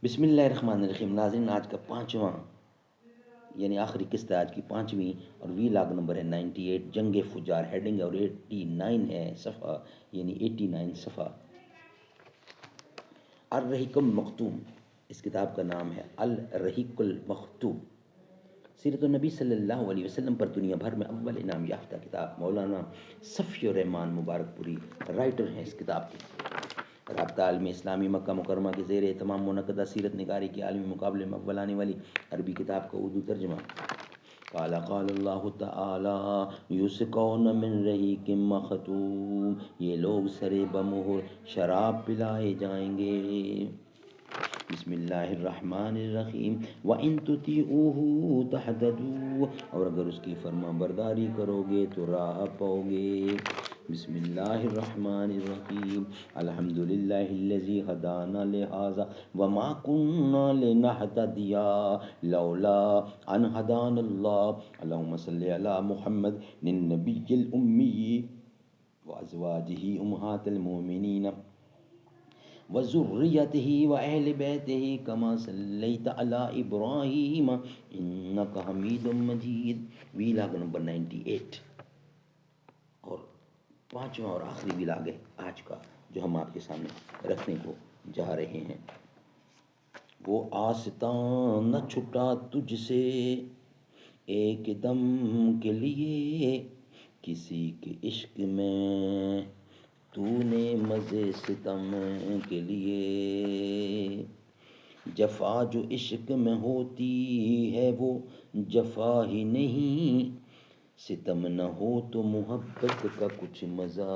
بسم اللہ الرحمن الرحیم. ناظرین، آج کا پانچواں یعنی آخری قسط ہے. آج کی پانچویں اور وی لاگ نمبر ہے 98. جنگ فجار ہیڈنگ اور 89 ہے صفحہ، یعنی 89 صفحہ. الرحیق المختوم، اس کتاب کا نام ہے الرحیق المختوم. سیرت النبی صلی اللہ علیہ وسلم پر دنیا بھر میں اول انعام یافتہ کتاب. مولانا صفی الرحمان مبارک پوری رائٹر ہیں اس کتاب کے. رابطہ عالم اسلامی مکہ مکرمہ کے زیر اہتمام منعقدہ سیرت نگاری کے عالمی مقابلے میں اول آنے والی عربی کتاب کا اردو ترجمہ. قال اللہ تعالی یسقون من رحیق مختوم، یہ لوگ سرے بمہر شراب پلائے جائیں گے. بسم اللہ الرحمن الرحیم. وَإِن تُطِيعُوهُ تَهْتَدُوا، اور اگر اس کی فرما برداری کرو گے تو راہ پاؤ گے. بسم اللہ الرحمن الرحیم. الحمد للہ الذی ہدانا لہذا وما كنا لنہتدی لولا ان ہدانا اللہ. اللہم صلی علی محمد النبی الامی وازواجہ امہات المؤمنین وذریتہ واہل بیتہ کما صلیت علی ابراہیم انک حمید مجید. ویلاگ نمبر 98 اور پانچواں اور آخری ویلاگ ہے آج کا، جو ہم آپ کے سامنے رکھنے کو جا رہے ہیں. وہ آستاں نہ چھٹا تجھ سے ایک دم کے لیے، کسی کے عشق میں تو نے مزے ستم کے لیے. جفا جو عشق میں ہوتی ہے وہ جفا ہی نہیں، ستم نہ ہو تو محبت کا کچھ مزہ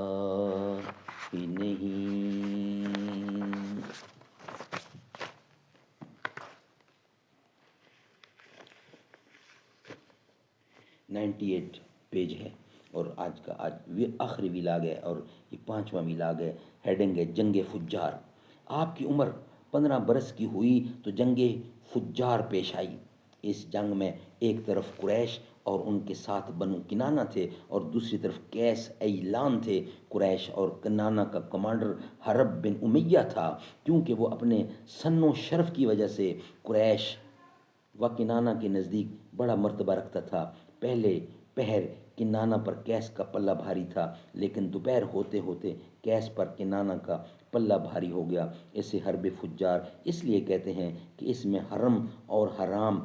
ہی نہیں. 98 پیج ہے اور آج آخری ویلاگ ہے اور یہ پانچواں ویلاگ ہے. ہیڈنگ ہے جنگ فجار. آپ کی عمر 15 برس کی ہوئی تو جنگ فجار پیش آئی. اس جنگ میں ایک طرف قریش اور ان کے ساتھ بنو کنانہ تھے اور دوسری طرف قیس ایلان تھے. قریش اور کنانہ کا کمانڈر حرب بن امیہ تھا. کیونکہ وہ اپنے سن و شرف کی وجہ سے قریش و کنانہ کے نزدیک بڑا مرتبہ رکھتا تھا. پہلے پہر کنانہ پر قیس کا پلہ بھاری تھا، لیکن دوپہر ہوتے ہوتے قیس پر کنانہ کا پلہ بھاری ہو گیا. اسے حرب فجار اس لیے کہتے ہیں کہ اس میں حرم اور حرام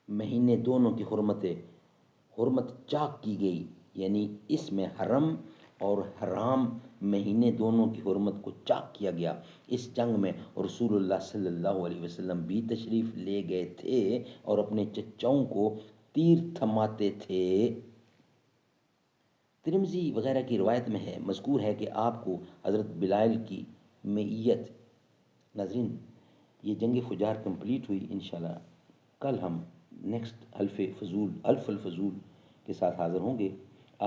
مہینے دونوں کی حرمت چاک کی گئی، یعنی اس میں حرم اور حرام مہینے دونوں کی حرمت کو چاک کیا گیا. اس جنگ میں رسول اللہ صلی اللہ علیہ وسلم بھی تشریف لے گئے تھے اور اپنے چچاؤں کو تیر تھماتے تھے. ترمذی وغیرہ کی روایت میں ہے، مذکور ہے کہ آپ کو حضرت بلال کی معیت. ناظرین، یہ جنگ فجار کمپلیٹ ہوئی. انشاءاللہ کل ہم نیکسٹ الف الفضول کے ساتھ حاضر ہوں گے.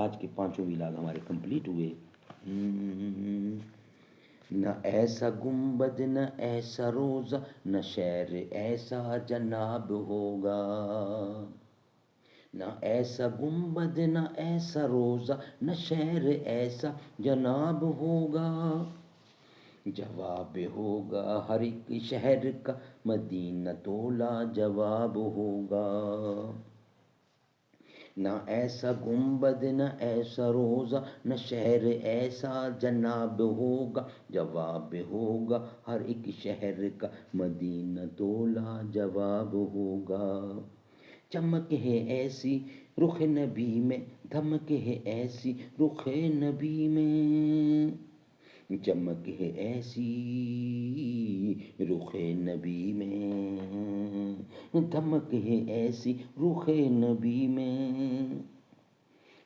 آج کے پانچوں ویلاگ ہمارے کمپلیٹ ہوئے. نہ ایسا گنبد نہ ایسا روزہ نہ شہر ایسا جناب ہوگا. نہ ایسا گنبد نہ ایسا روزہ نہ شہر ایسا جناب ہوگا. جواب ہوگا ہر ایک شہر کا مدینہ تو لاجواب ہوگا. نہ ایسا گنبد نہ ایسا روزہ نہ شہر ایسا جناب ہوگا. جواب ہوگا ہر ایک شہر کا مدینہ تو لاجواب ہوگا. چمک ہے ایسی رخ نبی میں، دھمک ہے ایسی رخ نبی میں. چمک ہے ایسی رخ نبی میں، دھمک ہے ایسی رخ نبی میں.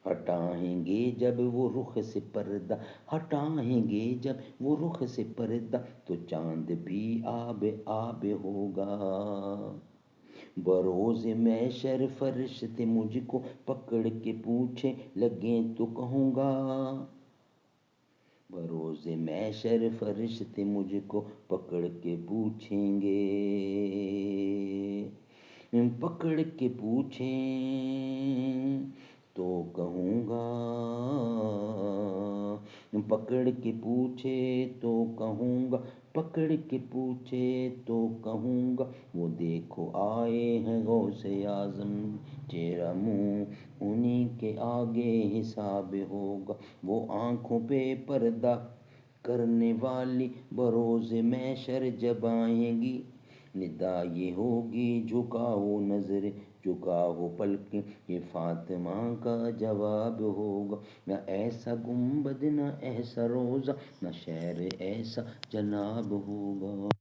ہٹائیں گے جب وہ رخ سے پردہ، ہٹائیں گے جب وہ رخ سے پردہ، تو چاند بھی آب آب ہوگا. بروز محشر فرشتے مجھ کو پکڑ کے پوچھیں لگیں تو کہوں گا. بروز محشر فرشتے مجھ کو پکڑ کے پوچھیں گے، پکڑ کے پوچھیں تو کہوں گا. پکڑ کے پوچھے تو کہوں گا، پکڑ کے پوچھے تو کہوں گا وہ دیکھو آئے ہیں غوث اعظم، چہرہ منہ انہی کے آگے حساب ہوگا، وہ آنکھوں پہ پردہ کرنے والی بروز محشر جب آئیں گی، ندا یہ ہوگی جھکاؤ نظر جھکاؤ پلکیں، یہ فاطمہ کا جواب ہوگا، نہ ایسا گنبد نہ ایسا روضہ نہ شہر ایسا جناب ہوگا۔